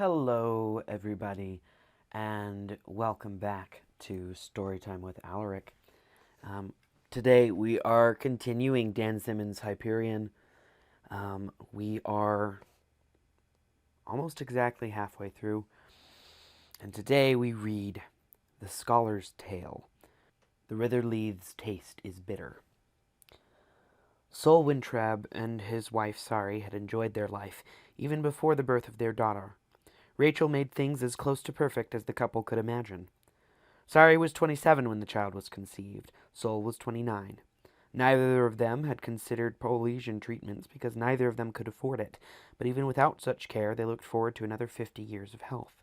Hello, everybody, and welcome back to Storytime with Alaric. Today we are continuing Dan Simmons' Hyperion. We are almost exactly halfway through, and today we read The Scholar's Tale. The Ritherleath's taste is bitter. Sol Wintrab and his wife Sari had enjoyed their life even before the birth of their daughter. Rachel made things as close to perfect as the couple could imagine. Sari was 27 when the child was conceived. Sol was 29. Neither of them had considered Polynesian treatments because neither of them could afford it, but even without such care, they looked forward to another 50 years of health.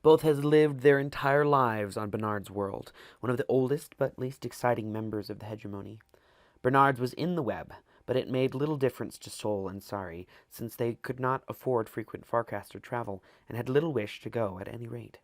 Both had lived their entire lives on Bernard's world, one of the oldest but least exciting members of the hegemony. Bernard's was in the web, but it made little difference to Sol and Sari, since they could not afford frequent Farcaster travel, and had little wish to go at any rate.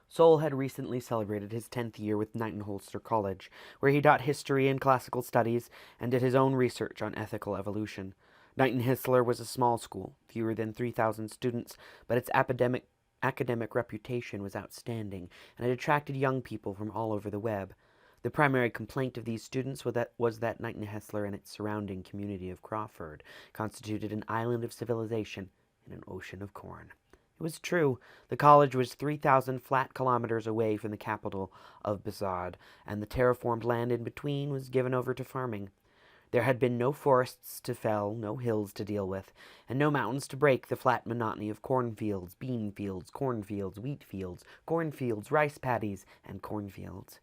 Sol had recently celebrated his 10th year with Knightenholster College, where he taught history and classical studies, and did his own research on ethical evolution. Knightenhisler was a small school, fewer than 3,000 students, but its academic reputation was outstanding, and it attracted young people from all over the web. The primary complaint of these students was that Knightenhisler and its surrounding community of Crawford constituted an island of civilization in an ocean of corn. It was true. The college was 3,000 flat kilometers away from the capital of Bizard, and the terraformed land in between was given over to farming. There had been no forests to fell, no hills to deal with, and no mountains to break the flat monotony of cornfields, bean fields, cornfields, wheat fields, cornfields, rice paddies, and cornfields.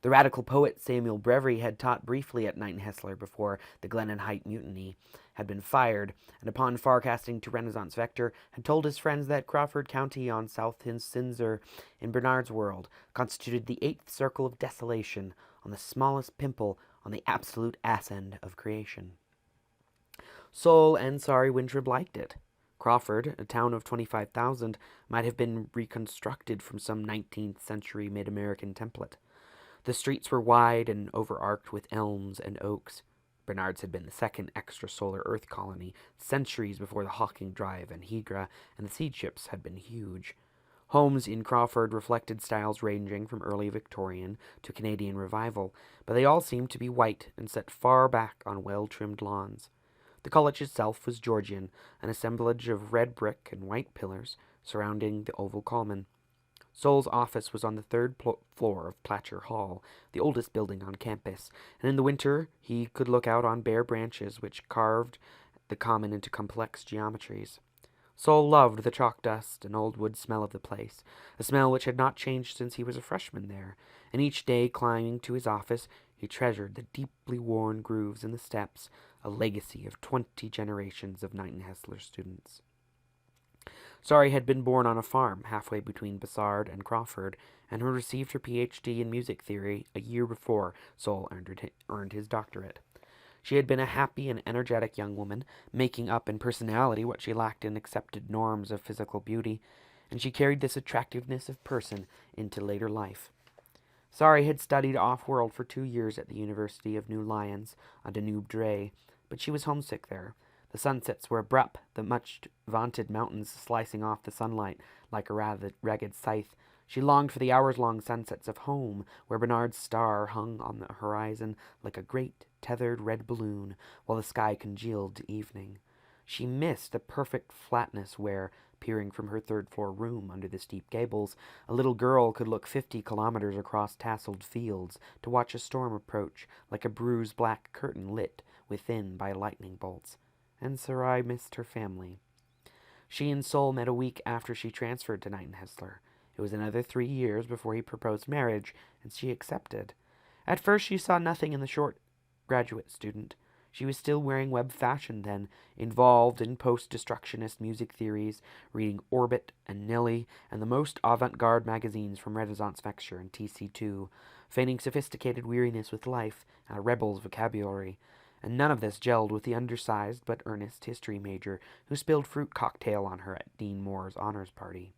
The radical poet Samuel Brevery had taught briefly at Knightenhisler before the Glennon Height Mutiny had been fired, and upon farcasting to Renaissance Vector, had told his friends that Crawford County on South Cinzer in Bernard's world constituted the eighth circle of desolation on the smallest pimple on the absolute ass end of creation. Sol and Sari Wintrab liked it. Crawford, a town of 25,000, might have been reconstructed from some 19th century mid-American template. The streets were wide and overarched with elms and oaks. Bernard's had been the second extrasolar Earth colony, centuries before the Hawking Drive and Hegra, and the seed ships had been huge. Homes in Crawford reflected styles ranging from early Victorian to Canadian Revival, but they all seemed to be white and set far back on well-trimmed lawns. The college itself was Georgian, an assemblage of red brick and white pillars surrounding the oval column. Sol's office was on the third floor of Platcher Hall, the oldest building on campus, and in the winter he could look out on bare branches which carved the common into complex geometries. Sol loved the chalk dust and old wood smell of the place, a smell which had not changed since he was a freshman there, and each day climbing to his office he treasured the deeply worn grooves in the steps, a legacy of 20 generations of Knightenhisler students. Sari had been born on a farm halfway between Bizard and Crawford, and had received her Ph.D. in music theory a year before Sol earned his doctorate. She had been a happy and energetic young woman, making up in personality what she lacked in accepted norms of physical beauty, and she carried this attractiveness of person into later life. Sari had studied off-world for 2 years at the University of New Lyons on Danube Dray, but she was homesick there. The sunsets were abrupt, the much-vaunted mountains slicing off the sunlight like a ragged scythe. She longed for the hours-long sunsets of home, where Bernard's star hung on the horizon like a great, tethered red balloon, while the sky congealed to evening. She missed the perfect flatness where, peering from her third-floor room under the steep gables, a little girl could look 50 kilometers across tasseled fields to watch a storm approach, like a bruised black curtain lit within by lightning bolts. And Sarai missed her family. She and Sol met a week after she transferred to Knightenhisler. It was another 3 years before he proposed marriage, and she accepted. At first she saw nothing in the short graduate student. She was still wearing web fashion then, involved in post-destructionist music theories, reading Orbit and Nelly and the most avant-garde magazines from Renaissance Vector and TC2, feigning sophisticated weariness with life and a rebel's vocabulary. And none of this gelled with the undersized but earnest history major who spilled fruit cocktail on her at Dean Moore's honors party.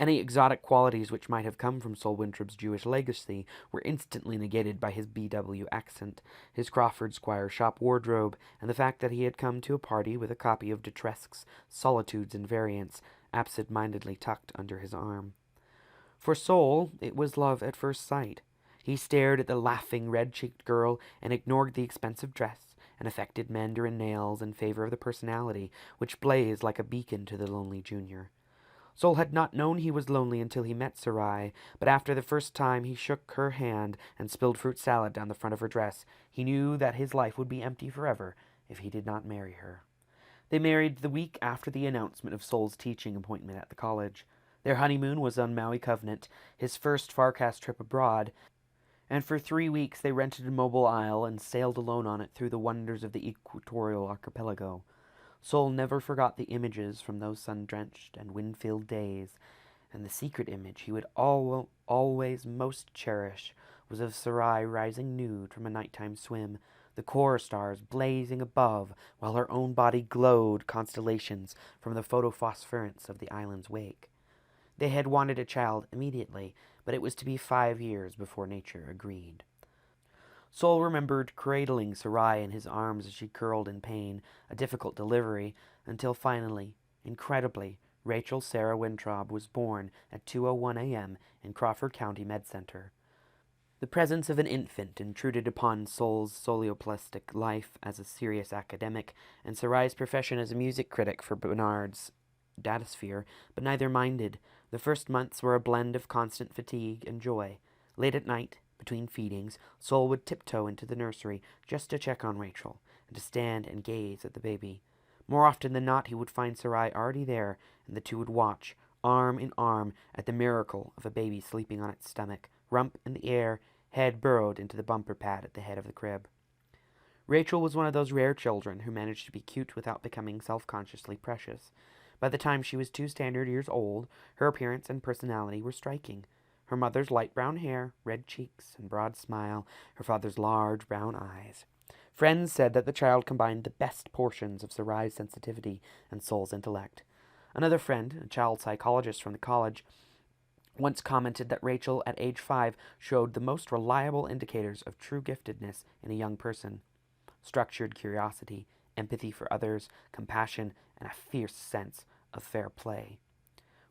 Any exotic qualities which might have come from Sol Wintrob's Jewish legacy were instantly negated by his BW accent, his Crawford Squire shop wardrobe, and the fact that he had come to a party with a copy of Doutresche's Solitudes and Variants absent-mindedly tucked under his arm. For Sol, it was love at first sight. He stared at the laughing, red-cheeked girl and ignored the expensive dress and affected mandarin nails in favor of the personality, which blazed like a beacon to the lonely junior. Sol had not known he was lonely until he met Sarai, but after the first time he shook her hand and spilled fruit salad down the front of her dress, he knew that his life would be empty forever if he did not marry her. They married the week after the announcement of Sol's teaching appointment at the college. Their honeymoon was on Maui Covenant, his first Farcast trip abroad, and for 3 weeks they rented a mobile isle and sailed alone on it through the wonders of the equatorial archipelago. Sol never forgot the images from those sun-drenched and wind-filled days, and the secret image he would always most cherish was of Sarai rising nude from a nighttime swim, the core stars blazing above, while her own body glowed constellations from the photophosphorescence of the island's wake. They had wanted a child immediately, but it was to be 5 years before nature agreed. Sol remembered cradling Sarai in his arms as she curled in pain, a difficult delivery, until finally, incredibly, Rachel Sarah Wintrob was born at 2:01 a.m. in Crawford County Med Center. The presence of an infant intruded upon Sol's solioplastic life as a serious academic, and Sarai's profession as a music critic for Bernard's Datasphere, but neither minded. The first months were a blend of constant fatigue and joy. Late at night, between feedings, Sol would tiptoe into the nursery just to check on Rachel, and to stand and gaze at the baby. More often than not, he would find Sarai already there, and the two would watch, arm in arm, at the miracle of a baby sleeping on its stomach, rump in the air, head burrowed into the bumper pad at the head of the crib. Rachel was one of those rare children who managed to be cute without becoming self-consciously precious. By the time she was 2 standard years old, her appearance and personality were striking. Her mother's light brown hair, red cheeks, and broad smile, her father's large brown eyes. Friends said that the child combined the best portions of Sarai's sensitivity and Sol's intellect. Another friend, a child psychologist from the college, once commented that Rachel, at age 5, showed the most reliable indicators of true giftedness in a young person: structured curiosity, empathy for others, compassion, and a fierce sense of fair play.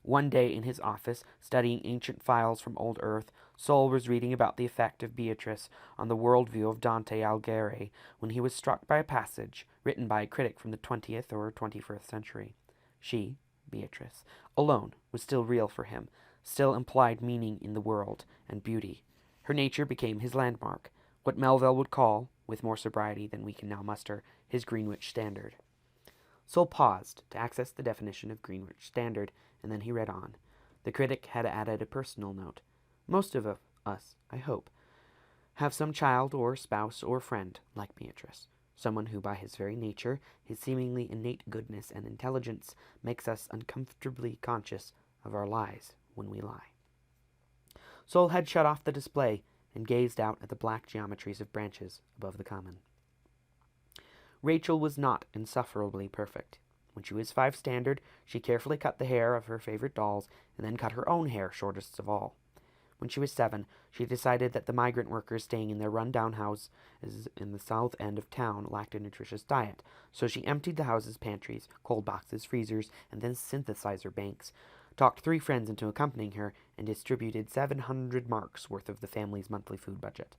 One day in his office, studying ancient files from old Earth, Sol was reading about the effect of Beatrice on the worldview of Dante Alighieri when he was struck by a passage written by a critic from the 20th or 21st century. She, Beatrice, alone was still real for him, still implied meaning in the world and beauty. Her nature became his landmark, what Melville would call, with more sobriety than we can now muster, his Greenwich Standard. Sol paused to access the definition of Greenwich Standard, and then he read on. The critic had added a personal note. Most of us, I hope, have some child or spouse or friend like Beatrice, someone who by his very nature, his seemingly innate goodness and intelligence, makes us uncomfortably conscious of our lies when we lie. Sol had shut off the display and gazed out at the black geometries of branches above the common. Rachel was not insufferably perfect. When she was 5 standard, she carefully cut the hair of her favorite dolls and then cut her own hair shortest of all. When she was 7, she decided that the migrant workers staying in their run-down houses in the south end of town lacked a nutritious diet, so she emptied the house's pantries, cold boxes, freezers, and then synthesizer banks, talked 3 friends into accompanying her, and distributed 700 marks worth of the family's monthly food budget.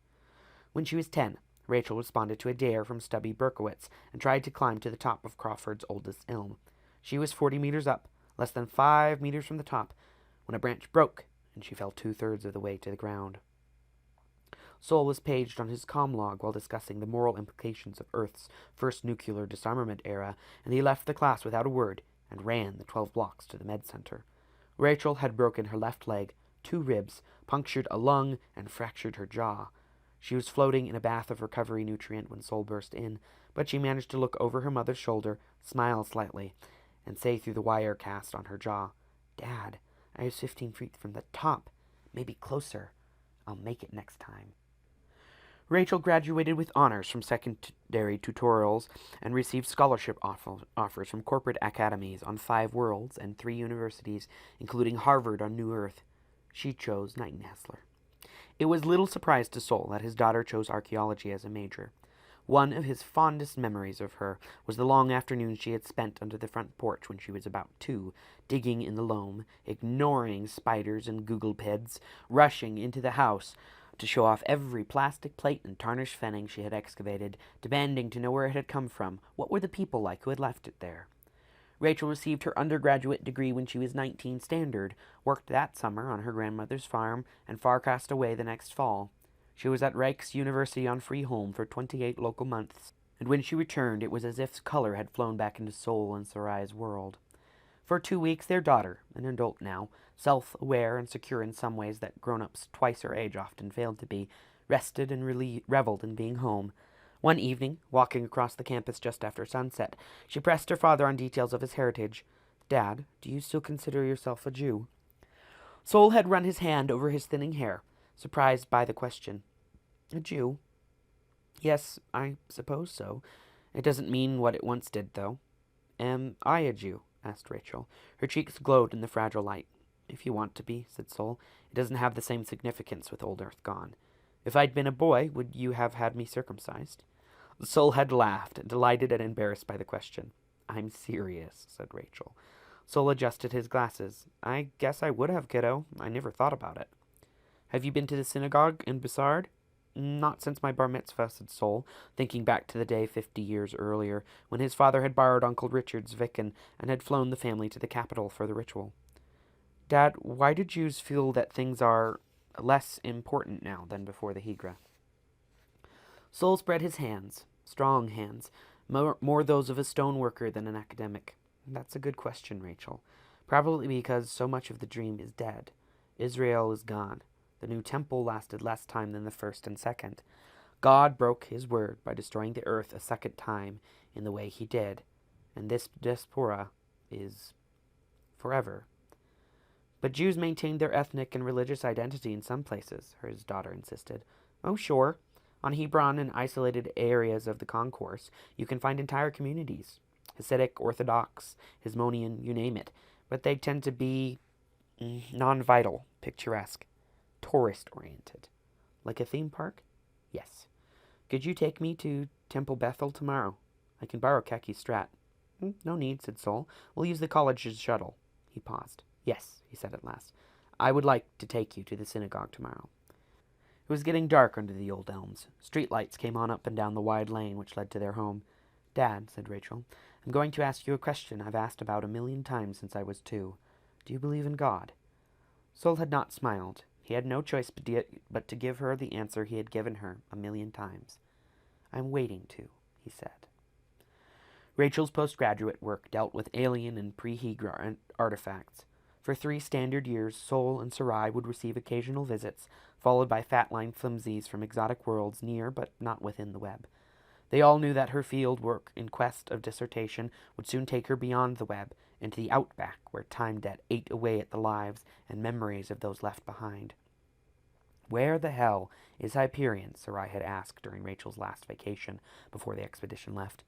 When she was 10, Rachel responded to a dare from Stubby Berkowitz and tried to climb to the top of Crawford's oldest elm. She was 40 meters up, less than 5 meters from the top, when a branch broke, and she fell 2/3 of the way to the ground. Sol was paged on his comm log while discussing the moral implications of Earth's first nuclear disarmament era, and he left the class without a word and ran the 12 blocks to the med center. Rachel had broken her left leg, 2 ribs, punctured a lung, and fractured her jaw. She was floating in a bath of recovery nutrient when Sol burst in, but she managed to look over her mother's shoulder, smile slightly, and say through the wire cast on her jaw, "Dad, I was 15 feet from the top. Maybe closer. I'll make it next time." Rachel graduated with honors from secondary tutorials and received scholarship offers from corporate academies on 5 worlds and 3 universities, including Harvard on New Earth. She chose Nightingale. It was little surprise to Sol that his daughter chose archaeology as a major. One of his fondest memories of her was the long afternoons she had spent under the front porch when she was about 2, digging in the loam, ignoring spiders and googlepeds, rushing into the house to show off every plastic plate and tarnished fenning she had excavated, demanding to know where it had come from, what were the people like who had left it there. Rachel received her undergraduate degree when she was 19 standard, worked that summer on her grandmother's farm, and forecast away the next fall. She was at Rijks University on Freeholm for 28 local months, and when she returned it was as if color had flown back into Sol and Sarai's world. For 2 weeks their daughter, an adult now, self-aware and secure in some ways that grown-ups twice her age often failed to be, rested and reveled in being home. One evening, walking across the campus just after sunset, she pressed her father on details of his heritage. "Dad, do you still consider yourself a Jew?" Sol had run his hand over his thinning hair, surprised by the question. "A Jew? Yes, I suppose so. It doesn't mean what it once did, though." "Am I a Jew?" asked Rachel. Her cheeks glowed in the fragile light. "If you want to be," said Sol. "It doesn't have the same significance with old Earth gone. If I'd been a boy, would you have had me circumcised?" Sol had laughed, delighted and embarrassed by the question. "I'm serious," said Rachel. Sol adjusted his glasses. "I guess I would have, kiddo. I never thought about it." "Have you been to the synagogue in Bessard?" "Not since my bar mitzvah," said Sol, thinking back to the day 50 years earlier, when his father had borrowed Uncle Richard's Vicken and had flown the family to the capital for the ritual. "Dad, why do Jews feel that things are less important now than before the Hijra?" Sol spread his hands, strong hands, more those of a stoneworker than an academic. "That's a good question, Rachel. Probably because so much of the dream is dead. Israel is gone. The new temple lasted less time than the first and second. God broke his word by destroying the earth a second time in the way he did, and this diaspora is forever." "But Jews maintained their ethnic and religious identity in some places," his daughter insisted. "Oh, sure. On Hebron and isolated areas of the concourse, you can find entire communities. Hasidic, Orthodox, Hasmonean, you name it. But they tend to be non-vital, picturesque, tourist-oriented." "Like a theme park?" "Yes. Could you take me to Temple Bethel tomorrow? I can borrow Khaki Strat." "No need," said Sol. "We'll use the college's shuttle." He paused. "Yes," he said at last. "I would like to take you to the synagogue tomorrow." It was getting dark under the old elms. Street lights came on up and down the wide lane which led to their home. "Dad," said Rachel, "I'm going to ask you a question I've asked about 1,000,000 times since I was 2. Do you believe in God?" Sol had not smiled. He had no choice but to give her the answer he had given her 1,000,000 times. "I'm waiting to," he said. Rachel's postgraduate work dealt with alien and pre-Hijra artifacts. For 3 standard years, Sol and Sarai would receive occasional visits, followed by fat-line flimsies from exotic worlds near but not within the web. They all knew that her field work in quest of dissertation would soon take her beyond the web, into the outback where time debt ate away at the lives and memories of those left behind. "Where the hell is Hyperion?" Sarai had asked during Rachel's last vacation before the expedition left.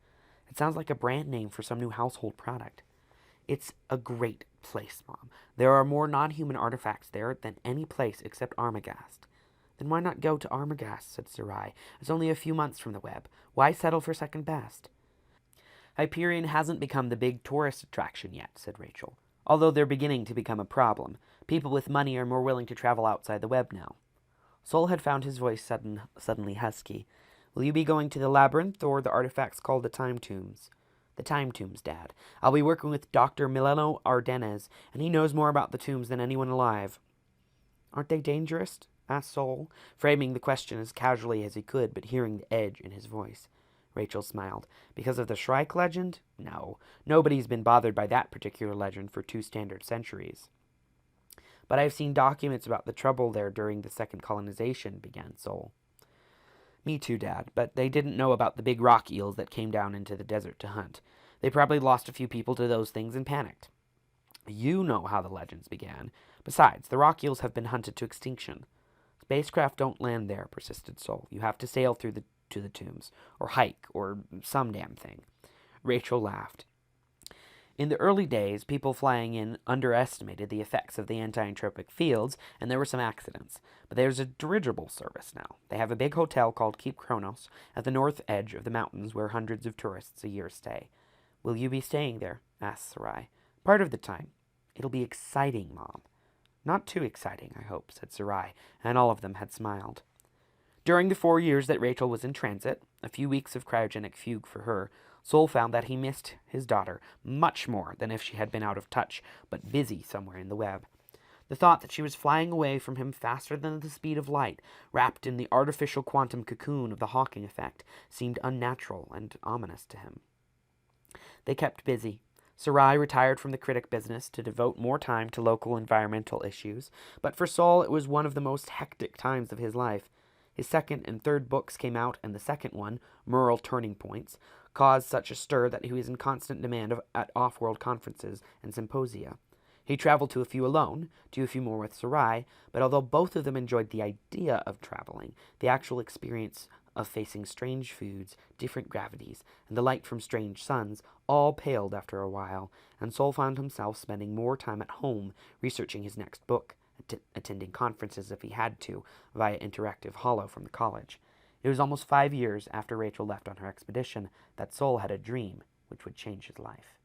"It sounds like a brand name for some new household product." "It's a great place, Mom. There are more non-human artifacts there than any place except Armagast." "Then why not go to Armagast?" said Sarai. "It's only a few months from the web. Why settle for second best?" "Hyperion hasn't become the big tourist attraction yet," said Rachel. "Although they're beginning to become a problem. People with money are more willing to travel outside the web now." Sol had found his voice suddenly husky. "Will you be going to the labyrinth or the artifacts called the time tombs?" "The time tombs, Dad. I'll be working with Dr. Milano Ardennes, and he knows more about the tombs than anyone alive." "Aren't they dangerous?" asked Sol, framing the question as casually as he could, but hearing the edge in his voice. Rachel smiled. "Because of the Shrike legend? No. Nobody's been bothered by that particular legend for 2 standard centuries." "But I've seen documents about the trouble there during the second colonization," began Sol. "Me too, Dad, but they didn't know about the big rock eels that came down into the desert to hunt. They probably lost a few people to those things and panicked. You know how the legends began. Besides, the rock eels have been hunted to extinction. It's Spacecraft don't land there, persisted Sol. You have to sail to the tombs, or hike, or some damn thing. Rachel laughed. In the early days, people flying in underestimated the effects of the anti-entropic fields, and there were some accidents. But there's a dirigible service now. They have a big hotel called Keep Kronos at the north edge of the mountains where hundreds of tourists a year stay. Will you be staying there? Asked Sarai. Part of the time. It'll be exciting, Mom. Not too exciting, I hope, said Sarai, and all of them had smiled. During the 4 years that Rachel was in transit, a few weeks of cryogenic fugue for her, Sol found that he missed his daughter much more than if she had been out of touch, but busy somewhere in the web. The thought that she was flying away from him faster than the speed of light, wrapped in the artificial quantum cocoon of the Hawking effect, seemed unnatural and ominous to him. They kept busy. Sarai retired from the critic business to devote more time to local environmental issues, but for Sol it was one of the most hectic times of his life. His second and third books came out, and the second one, Moral Turning Points, caused such a stir that he was in constant demand at off-world conferences and symposia. He traveled to a few alone, to a few more with Sarai, but although both of them enjoyed the idea of traveling, the actual experience of facing strange foods, different gravities, and the light from strange suns all paled after a while, and Sol found himself spending more time at home researching his next book, attending conferences if he had to, via interactive holo from the college. It was almost 5 years after Rachel left on her expedition that Sol had a dream which would change his life.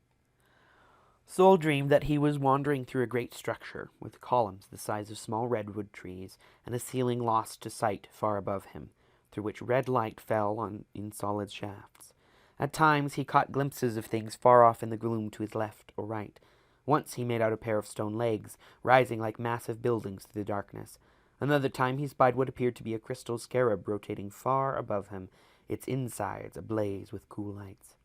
Sol dreamed that he was wandering through a great structure with columns the size of small redwood trees and a ceiling lost to sight far above him, through which red light fell in solid shafts. At times he caught glimpses of things far off in the gloom to his left or right. Once he made out a pair of stone legs, rising like massive buildings through the darkness. Another time he spied what appeared to be a crystal scarab rotating far above him, its insides ablaze with cool lights.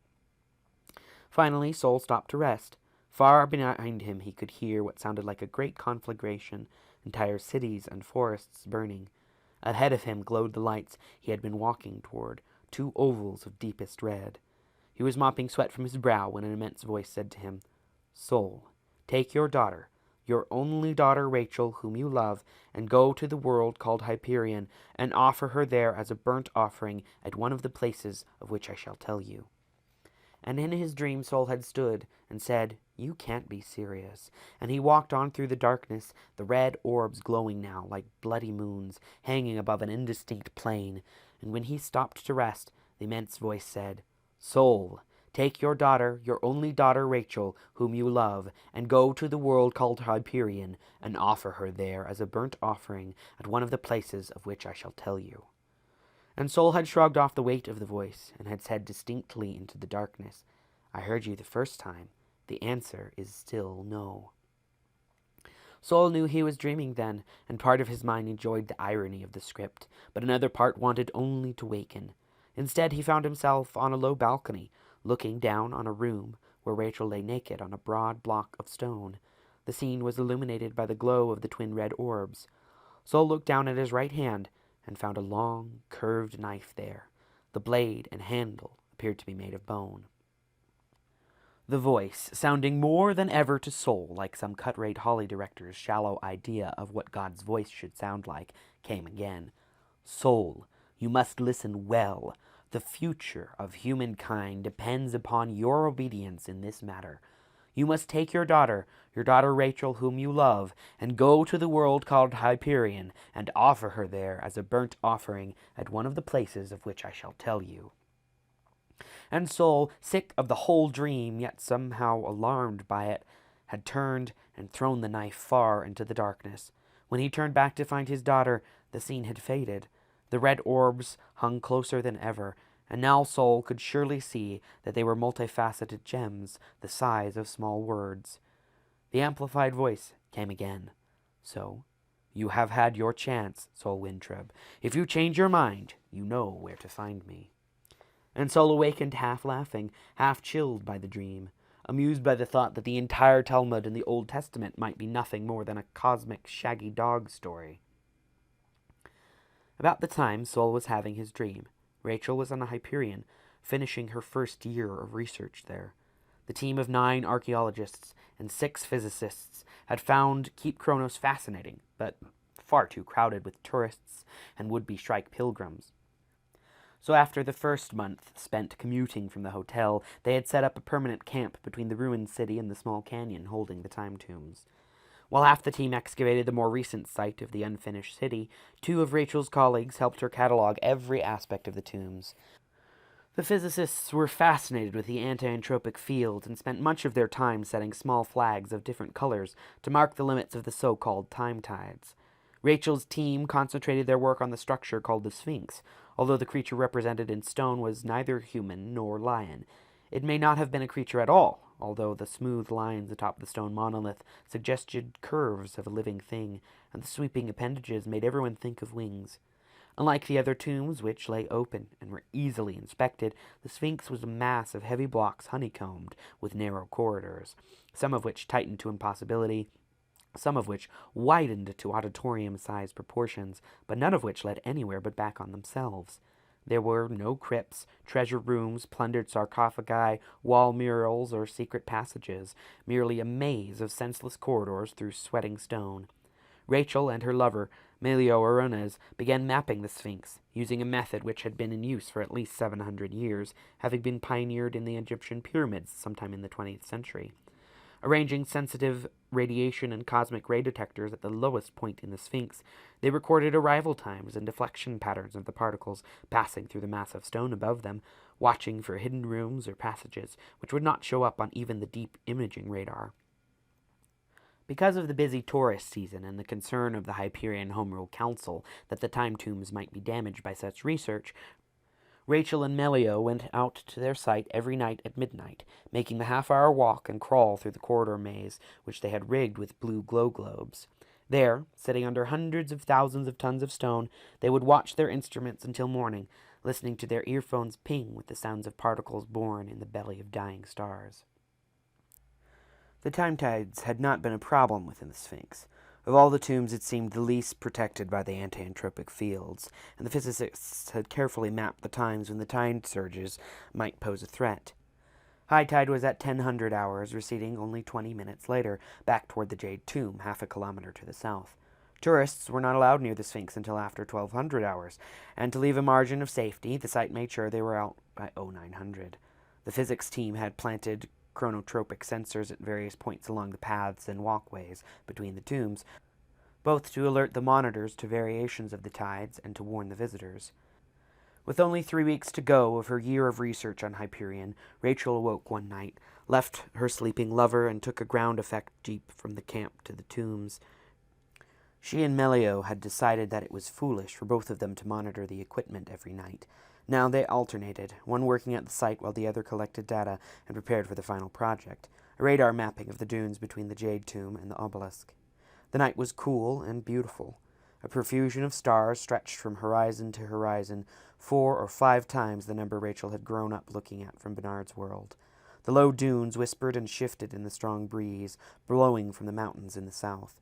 Finally, Sol stopped to rest. Far behind him he could hear what sounded like a great conflagration, entire cities and forests burning. Ahead of him glowed the lights he had been walking toward, 2 ovals of deepest red. He was mopping sweat from his brow when an immense voice said to him, Sol, take your daughter, your only daughter Rachel, whom you love, and go to the world called Hyperion, and offer her there as a burnt offering at one of the places of which I shall tell you. And in his dream Sol had stood and said, You can't be serious. And he walked on through the darkness, the red orbs glowing now like bloody moons, hanging above an indistinct plain. And when he stopped to rest, the immense voice said, Sol, take your daughter, your only daughter Rachel, whom you love, and go to the world called Hyperion, and offer her there as a burnt offering at one of the places of which I shall tell you. And Sol had shrugged off the weight of the voice, and had said distinctly into the darkness, I heard you the first time. The answer is still no. Sol knew he was dreaming then, and part of his mind enjoyed the irony of the script, but another part wanted only to waken. Instead, he found himself on a low balcony, looking down on a room where Rachel lay naked on a broad block of stone. The scene was illuminated by the glow of the twin red orbs. Sol looked down at his right hand and found a long, curved knife there. The blade and handle appeared to be made of bone. The voice, sounding more than ever to Sol like some cut-rate Holly director's shallow idea of what God's voice should sound like, came again. Sol, you must listen well. The future of humankind depends upon your obedience in this matter. You must take your daughter Rachel, whom you love, and go to the world called Hyperion, and offer her there as a burnt offering at one of the places of which I shall tell you. And Sol, sick of the whole dream, yet somehow alarmed by it, had turned and thrown the knife far into the darkness. When he turned back to find his daughter, the scene had faded. The red orbs hung closer than ever, and now Sol could surely see that they were multifaceted gems, the size of small words. The amplified voice came again. So, you have had your chance, Sol Wintrub. If you change your mind, you know where to find me. And Sol awakened half laughing, half chilled by the dream, amused by the thought that the entire Talmud in the Old Testament might be nothing more than a cosmic shaggy dog story. About the time Sol was having his dream, Rachel was on a Hyperion, finishing her first year of research there. The team of 9 archaeologists and 6 physicists had found Keep Kronos fascinating, but far too crowded with tourists and would-be Shrike pilgrims. So after the first month spent commuting from the hotel, they had set up a permanent camp between the ruined city and the small canyon holding the time tombs. While half the team excavated the more recent site of the unfinished city, two of Rachel's colleagues helped her catalog every aspect of the tombs. The physicists were fascinated with the anti-entropic field and spent much of their time setting small flags of different colors to mark the limits of the so-called time tides. Rachel's team concentrated their work on the structure called the Sphinx, although the creature represented in stone was neither human nor lion. It may not have been a creature at all, although the smooth lines atop the stone monolith suggested curves of a living thing, and the sweeping appendages made everyone think of wings. Unlike the other tombs, which lay open and were easily inspected, the Sphinx was a mass of heavy blocks honeycombed with narrow corridors, some of which tightened to impossibility, some of which widened to auditorium-sized proportions, but none of which led anywhere but back on themselves. There were no crypts, treasure rooms, plundered sarcophagi, wall murals, or secret passages, merely a maze of senseless corridors through sweating stone. Rachel and her lover, Melio Arones, began mapping the Sphinx, using a method which had been in use for at least 700 years, having been pioneered in the Egyptian pyramids sometime in the 20th century. Arranging sensitive radiation and cosmic ray detectors at the lowest point in the Sphinx, they recorded arrival times and deflection patterns of the particles passing through the massive stone above them, watching for hidden rooms or passages which would not show up on even the deep imaging radar. Because of the busy tourist season and the concern of the Hyperion Home Rule Council that the time tombs might be damaged by such research, Rachel and Melio went out to their site every night at midnight, making the half-hour walk and crawl through the corridor maze, which they had rigged with blue glow globes. There, sitting under hundreds of thousands of tons of stone, they would watch their instruments until morning, listening to their earphones ping with the sounds of particles born in the belly of dying stars. The time tides had not been a problem within the Sphinx. Of all the tombs, it seemed the least protected by the anti-entropic fields, and the physicists had carefully mapped the times when the tide surges might pose a threat. High tide was at 1000 hours, receding only 20 minutes later, back toward the Jade Tomb, half a kilometer to the south. Tourists were not allowed near the Sphinx until after 1200 hours, and to leave a margin of safety, the site made sure they were out by 0900. The physics team had planted chronotropic sensors at various points along the paths and walkways between the tombs, both to alert the monitors to variations of the tides and to warn the visitors. With only 3 weeks to go of her year of research on Hyperion, Rachel awoke one night, left her sleeping lover, and took a ground effect jeep from the camp to the tombs. She and Melio had decided that it was foolish for both of them to monitor the equipment every night. Now they alternated, one working at the site while the other collected data and prepared for the final project, a radar mapping of the dunes between the Jade Tomb and the obelisk. The night was cool and beautiful. A profusion of stars stretched from horizon to horizon, 4 or 5 times the number Rachel had grown up looking at from Bernard's world. The low dunes whispered and shifted in the strong breeze, blowing from the mountains in the south.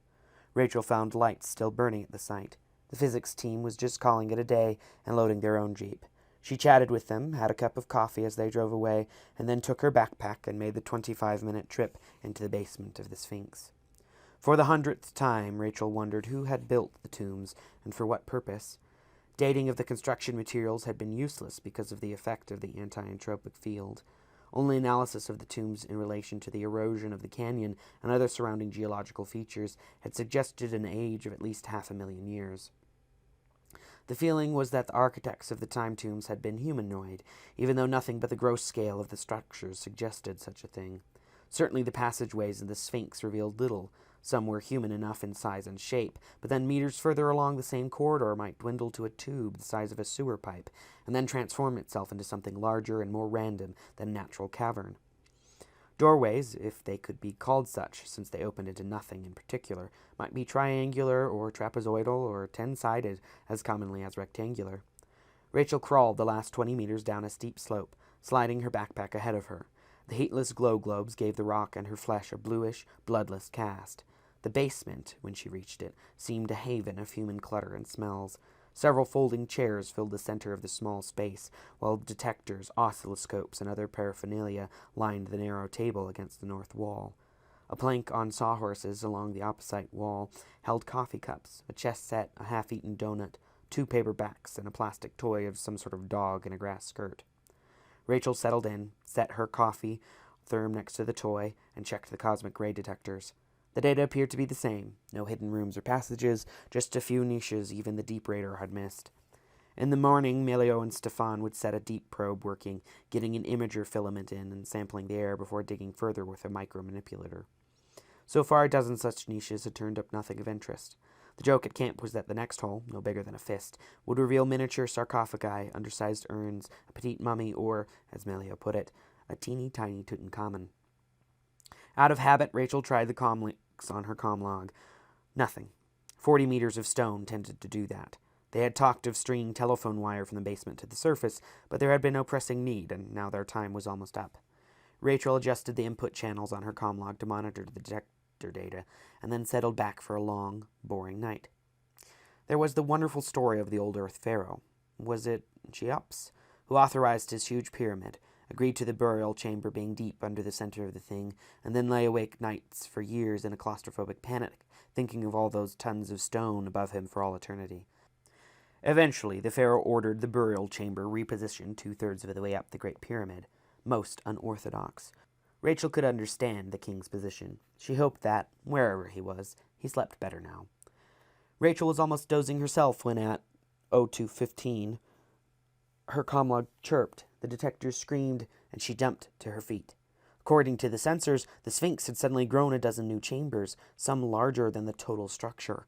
Rachel found lights still burning at the site. The physics team was just calling it a day and loading their own jeep. She chatted with them, had a cup of coffee as they drove away, and then took her backpack and made the 25-minute trip into the basement of the Sphinx. For the 100th time, Rachel wondered who had built the tombs and for what purpose. Dating of the construction materials had been useless because of the effect of the anti-entropic field. Only analysis of the tombs in relation to the erosion of the canyon and other surrounding geological features had suggested an age of at least 500,000 years. The feeling was that the architects of the time tombs had been humanoid, even though nothing but the gross scale of the structures suggested such a thing. Certainly the passageways in the Sphinx revealed little. Some were human enough in size and shape, but then meters further along the same corridor might dwindle to a tube the size of a sewer pipe, and then transform itself into something larger and more random than a natural cavern. Doorways, if they could be called such, since they opened into nothing in particular, might be triangular or trapezoidal or 10-sided as commonly as rectangular. Rachel crawled the last 20 meters down a steep slope, sliding her backpack ahead of her. The heatless glow globes gave the rock and her flesh a bluish, bloodless cast. The basement, when she reached it, seemed a haven of human clutter and smells. Several folding chairs filled the center of the small space, while detectors, oscilloscopes, and other paraphernalia lined the narrow table against the north wall. A plank on sawhorses along the opposite wall held coffee cups, a chess set, a half-eaten donut, 2 paperbacks, and a plastic toy of some sort of dog in a grass skirt. Rachel settled in, set her coffee therm next to the toy, and checked the cosmic ray detectors. The data appeared to be the same. No hidden rooms or passages, just a few niches even the deep radar had missed. In the morning, Melio and Stefan would set a deep probe working, getting an imager filament in and sampling the air before digging further with a micromanipulator. So far, a dozen such niches had turned up nothing of interest. The joke at camp was that the next hole, no bigger than a fist, would reveal miniature sarcophagi, undersized urns, a petite mummy, or, as Melio put it, a teeny-tiny Tutankhamun. Out of habit, Rachel tried the comm links on her comm log. Nothing. 40 meters of stone tended to do that. They had talked of stringing telephone wire from the basement to the surface, but there had been no pressing need, and now their time was almost up. Rachel adjusted the input channels on her comm log to monitor the detector data, and then settled back for a long, boring night. There was the wonderful story of the old Earth pharaoh. Was it Cheops, who authorized his huge pyramid, agreed to the burial chamber being deep under the center of the thing, and then lay awake nights for years in a claustrophobic panic, thinking of all those tons of stone above him for all eternity. Eventually, the pharaoh ordered the burial chamber repositioned 2/3 of the way up the Great Pyramid, most unorthodox. Rachel could understand the king's position. She hoped that, wherever he was, he slept better now. Rachel was almost dozing herself when at 02:15, her comlog chirped, the detectors screamed, and she jumped to her feet. According to the sensors, the Sphinx had suddenly grown a dozen new chambers, some larger than the total structure.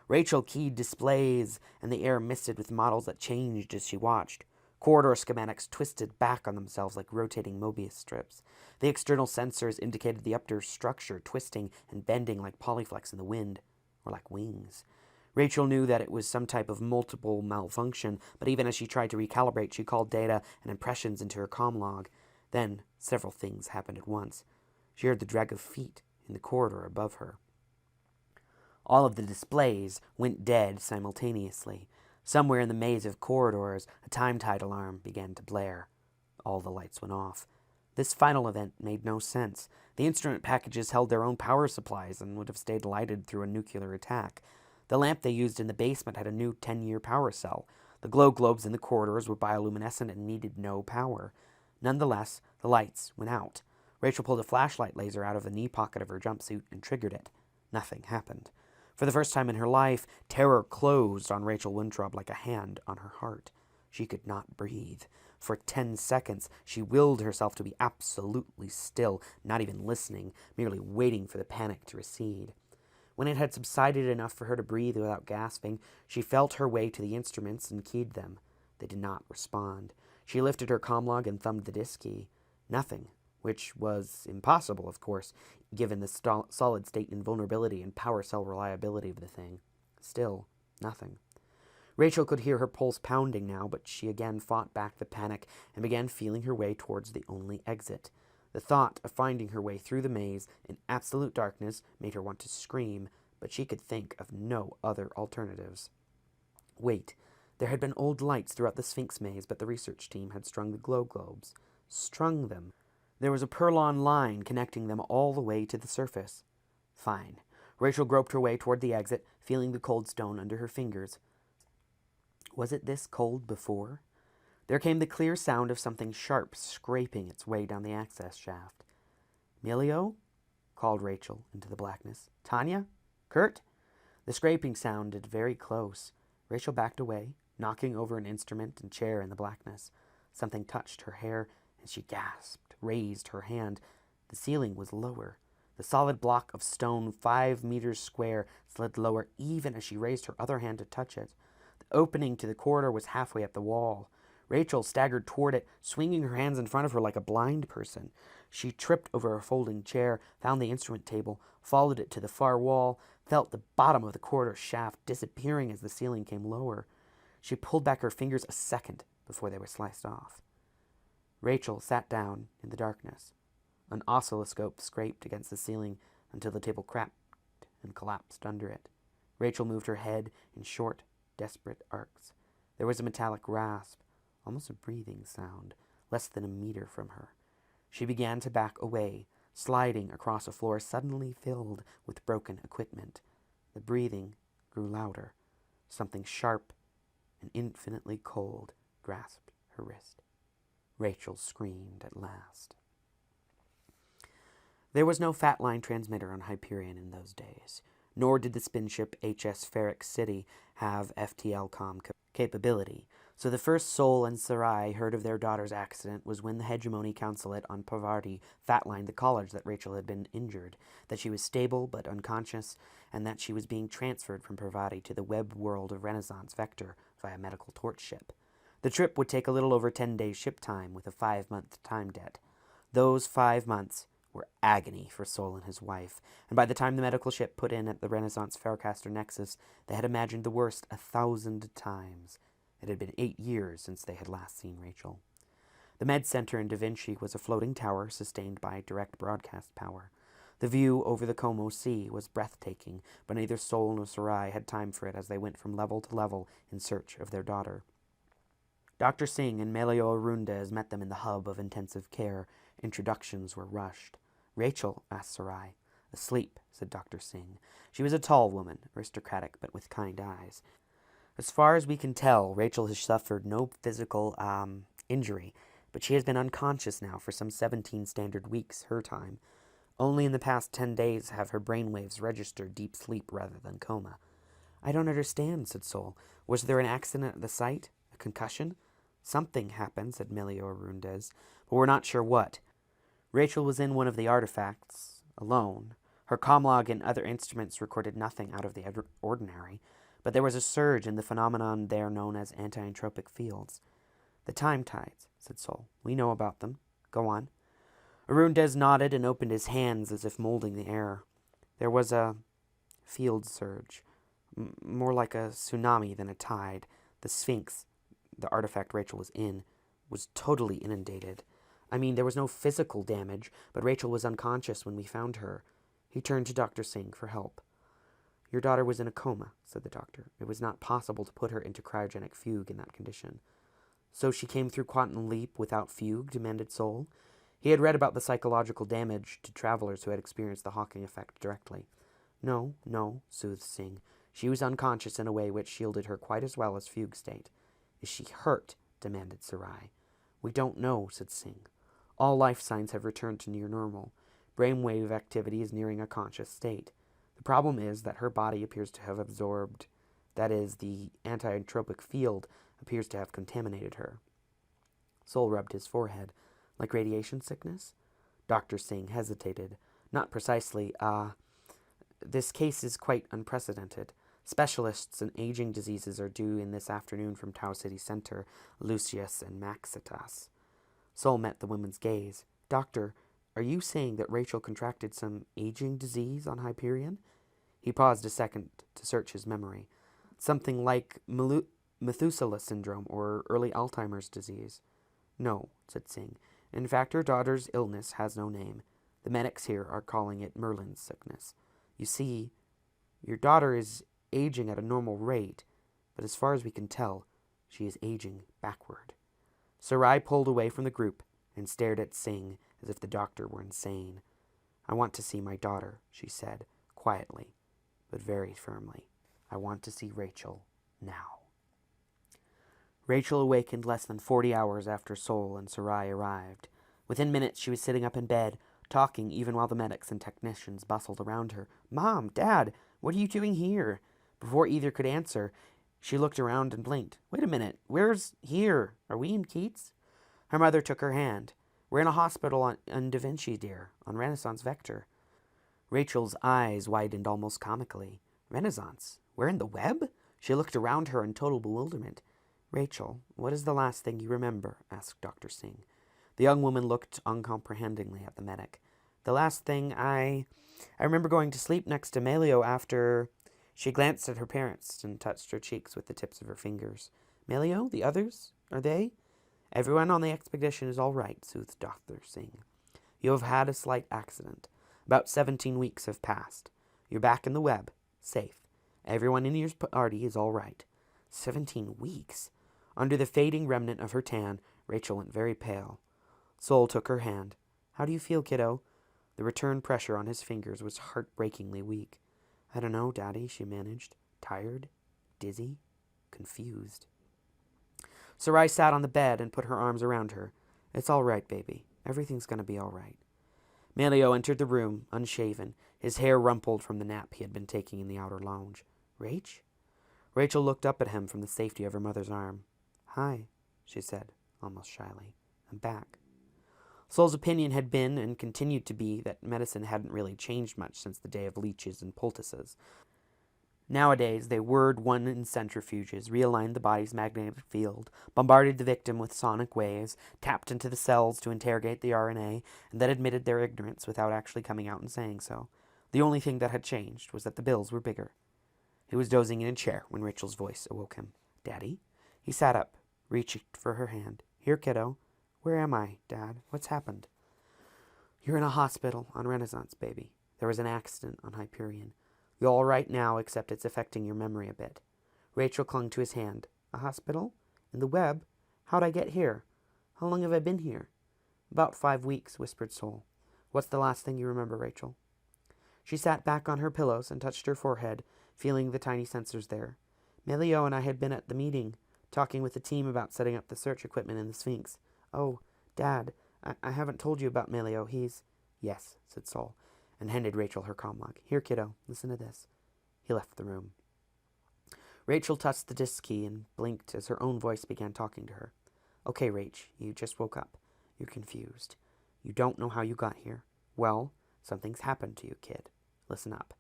Rachel keyed displays, and the air misted with models that changed as she watched. Corridor schematics twisted back on themselves like rotating Mobius strips. The external sensors indicated the upper structure twisting and bending like polyflex in the wind, or like wings. Rachel knew that it was some type of multiple malfunction, but even as she tried to recalibrate, she called data and impressions into her comm log. Then, several things happened at once. She heard the drag of feet in the corridor above her. All of the displays went dead simultaneously. Somewhere in the maze of corridors, a time-tide alarm began to blare. All the lights went off. This final event made no sense. The instrument packages held their own power supplies and would have stayed lighted through a nuclear attack. The lamp they used in the basement had a new 10-year power cell. The glow globes in the corridors were bioluminescent and needed no power. Nonetheless, the lights went out. Rachel pulled a flashlight laser out of the knee pocket of her jumpsuit and triggered it. Nothing happened. For the first time in her life, terror closed on Rachel Winthrop like a hand on her heart. She could not breathe. For 10 seconds, she willed herself to be absolutely still, not even listening, merely waiting for the panic to recede. When it had subsided enough for her to breathe without gasping, she felt her way to the instruments and keyed them. They did not respond. She lifted her comlog and thumbed the disk key. Nothing, which was impossible, of course, given the solid-state invulnerability and power cell reliability of the thing. Still, nothing. Rachel could hear her pulse pounding now, but she again fought back the panic and began feeling her way towards the only exit. The thought of finding her way through the maze in absolute darkness made her want to scream, but she could think of no other alternatives. Wait, there had been old lights throughout the Sphinx maze, but the research team had strung the glow globes. Strung them. There was a purlon line connecting them all the way to the surface. Fine. Rachel groped her way toward the exit, feeling the cold stone under her fingers. Was it this cold before? There came the clear sound of something sharp scraping its way down the access shaft. "Melio?" called Rachel into the blackness. "Tanya? Kurt?" The scraping sounded very close. Rachel backed away, knocking over an instrument and chair in the blackness. Something touched her hair, and she gasped, raised her hand. The ceiling was lower. The solid block of stone, 5 meters square, slid lower even as she raised her other hand to touch it. The opening to the corridor was halfway up the wall. Rachel staggered toward it, swinging her hands in front of her like a blind person. She tripped over a folding chair, found the instrument table, followed it to the far wall, felt the bottom of the corridor shaft disappearing as the ceiling came lower. She pulled back her fingers a second before they were sliced off. Rachel sat down in the darkness. An oscilloscope scraped against the ceiling until the table cracked and collapsed under it. Rachel moved her head in short, desperate arcs. There was a metallic rasp, almost a breathing sound, less than a meter from her. She began to back away, sliding across a floor suddenly filled with broken equipment. The breathing grew louder. Something sharp and infinitely cold grasped her wrist. Rachel screamed at last. There was no fat line transmitter on Hyperion in those days, nor did the spin ship HS Ferric City have FTL-COM capability, so the first Sol and Sarai heard of their daughter's accident was when the Hegemony Consulate on Pavarti fatlined the college that Rachel had been injured, that she was stable but unconscious, and that she was being transferred from Pavarti to the web world of Renaissance Vector via medical torch ship. The trip would take a little over 10 days ship time with a 5-month time debt. Those 5 months were agony for Sol and his wife, and by the time the medical ship put in at the Renaissance Faircaster Nexus, they had imagined the worst 1,000 times. It had been 8 years since they had last seen Rachel. The Med Center in Da Vinci was a floating tower sustained by direct broadcast power. The view over the Como Sea was breathtaking, but neither Sol nor Sarai had time for it as they went from level to level in search of their daughter. Dr. Singh and Melio Arundez met them in the hub of intensive care. Introductions were rushed. "Rachel?" asked Sarai. "Asleep," said Dr. Singh. She was a tall woman, aristocratic but with kind eyes. "As far as we can tell, Rachel has suffered no physical injury, but she has been unconscious now for some 17 standard weeks, her time. Only in the past 10 days have her brainwaves registered deep sleep rather than coma." "I don't understand," said Sol. "Was there an accident at the site? A concussion?" "Something happened," said Melio Arundez, "but we're not sure what. Rachel was in one of the artifacts, alone. Her comlog and other instruments recorded nothing out of the ordinary, but there was a surge in the phenomenon there known as anti-entropic fields." "The time tides," said Sol. "We know about them. Go on." Arundez nodded and opened his hands as if molding the air. "There was a field surge, more like a tsunami than a tide. The Sphinx, the artifact Rachel was in, was totally inundated. I mean, there was no physical damage, but Rachel was unconscious when we found her." He turned to Dr. Singh for help. "Your daughter was in a coma," said the doctor. "It was not possible to put her into cryogenic fugue in that condition." "So she came through Quantum Leap without fugue?" demanded Sol. He had read about the psychological damage to travelers who had experienced the Hawking effect directly. No, soothed Singh. "She was unconscious in a way which shielded her quite as well as fugue state." "Is she hurt?" demanded Sarai. "We don't know," said Singh. "All life signs have returned to near normal. Brainwave activity is nearing a conscious state. The problem is that her body appears to have absorbed, that is, the anti-entropic field appears to have contaminated her." Sol rubbed his forehead. "Like radiation sickness?" Dr. Singh hesitated. "Not precisely. This case is quite unprecedented. Specialists in aging diseases are due in this afternoon from Tau City Center, Lucius and Maxitas." Sol met the woman's gaze. "Doctor, are you saying that Rachel contracted some aging disease on Hyperion?" He paused a second to search his memory. "Something like Methuselah syndrome or early Alzheimer's disease." "No," said Singh. "In fact, her daughter's illness has no name. The medics here are calling it Merlin's sickness. You see, your daughter is aging at a normal rate, but as far as we can tell, she is aging backward." Sarai pulled away from the group and stared at Singh as if the doctor were insane. "I want to see my daughter," she said, quietly, but very firmly. "I want to see Rachel now." Rachel awakened less than 40 hours after Sol and Sarai arrived. Within minutes, she was sitting up in bed, talking even while the medics and technicians bustled around her. "Mom, Dad, what are you doing here?" Before either could answer, she looked around and blinked. "Wait a minute, where's here? Are we in Keats?" Her mother took her hand. "We're in a hospital on Da Vinci, dear, on Renaissance Vector." Rachel's eyes widened almost comically. "Renaissance? We're in the web?" She looked around her in total bewilderment. "Rachel, what is the last thing you remember?" asked Dr. Singh. The young woman looked uncomprehendingly at the medic. "The last thing I remember going to sleep next to Melio after—" She glanced at her parents and touched her cheeks with the tips of her fingers. "Melio? The others? Are they?" "Everyone on the expedition is all right," soothed Dr. Singh. "You have had a slight accident. About 17 weeks have passed. You're back in the web, safe. Everyone in your party is all right." 17 weeks? Under the fading remnant of her tan, Rachel went very pale. Sol took her hand. "How do you feel, kiddo?" The return pressure on his fingers was heartbreakingly weak. I don't know, Daddy, she managed. Tired? Dizzy? Confused. Sarai sat on the bed and put her arms around her. It's all right, baby. Everything's going to be all right. Melio entered the room, unshaven, his hair rumpled from the nap he had been taking in the outer lounge. Rach? Rachel looked up at him from the safety of her mother's arm. Hi, she said, almost shyly. I'm back. Sol's opinion had been and continued to be that medicine hadn't really changed much since the day of leeches and poultices. Nowadays, they whirred one in centrifuges, realigned the body's magnetic field, bombarded the victim with sonic waves, tapped into the cells to interrogate the RNA, and then admitted their ignorance without actually coming out and saying so. The only thing that had changed was that the bills were bigger. He was dozing in a chair when Rachel's voice awoke him. Daddy? He sat up, reached for her hand. Here, kiddo. Where am I, Dad? What's happened? You're in a hospital on Renaissance, baby. There was an accident on Hyperion. You're all right now, except it's affecting your memory a bit. Rachel clung to his hand. A hospital? In the web? How'd I get here? How long have I been here? About 5 weeks, whispered Sol. What's the last thing you remember, Rachel? She sat back on her pillows and touched her forehead, feeling the tiny sensors there. Melio and I had been at the meeting, talking with the team about setting up the search equipment in the Sphinx. Oh, Dad, I haven't told you about Melio. He's... Yes, said Sol, and handed Rachel her comm log. Here, kiddo, listen to this. He left the room. Rachel touched the disk key and blinked as her own voice began talking to her. Okay, Rach, you just woke up. You're confused. You don't know how you got here. Well, something's happened to you, kid. Listen up.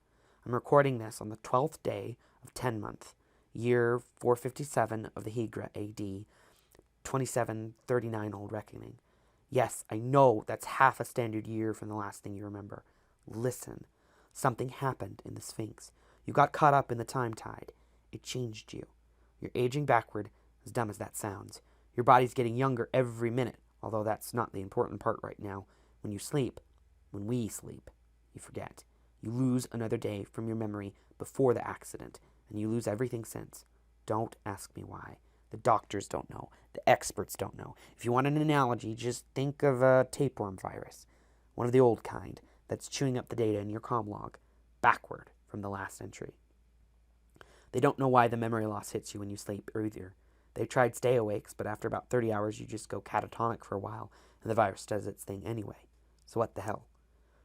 I'm recording this on the 12th day of 10 month, year 457 of the Hegra AD, 2739 old reckoning. Yes, I know that's half a standard year from the last thing you remember. Listen. Something happened in the Sphinx. You got caught up in the time tide. It changed you. You're aging backward, as dumb as that sounds. Your body's getting younger every minute, although that's not the important part right now. When you sleep, when we sleep, you forget. You lose another day from your memory before the accident, and you lose everything since. Don't ask me why. The doctors don't know. The experts don't know. If you want an analogy, just think of a tapeworm virus. One of the old kind that's chewing up the data in your comm log, backward from the last entry. They don't know why the memory loss hits you when you sleep either. They've tried stay awakes, but after about 30 hours you just go catatonic for a while, and the virus does its thing anyway. So what the hell?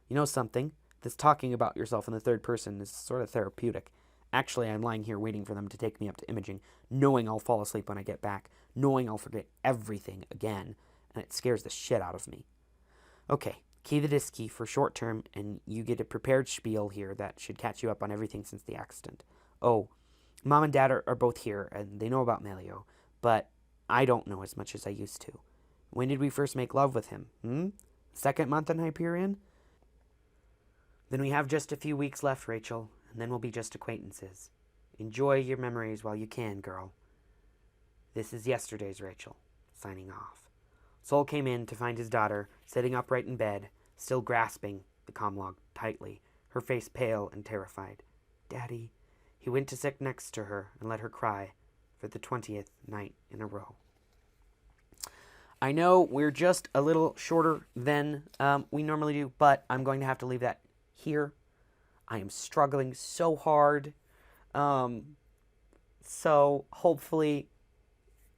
You know something? This talking about yourself in the third person is sort of therapeutic. Actually, I'm lying here waiting for them to take me up to imaging, knowing I'll fall asleep when I get back, knowing I'll forget everything again, and it scares the shit out of me. Okay, key the disk key for short term, and you get a prepared spiel here that should catch you up on everything since the accident. Oh, Mom and Dad are both here, and they know about Melio, but I don't know as much as I used to. When did we first make love with him? Second month in Hyperion? Then we have just a few weeks left, Rachel, and then we'll be just acquaintances. Enjoy your memories while you can, girl. This is yesterday's Rachel, signing off. Sol came in to find his daughter sitting upright in bed, still grasping the comlog tightly, her face pale and terrified. Daddy. He went to sit next to her and let her cry for the 20th night in a row. I know we're just a little shorter than we normally do, but I'm going to have to leave that here. I am struggling so hard. So hopefully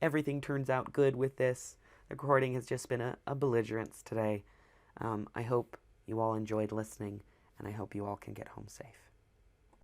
everything turns out good with this. The recording has just been a belligerence today. I hope you all enjoyed listening, and I hope you all can get home safe.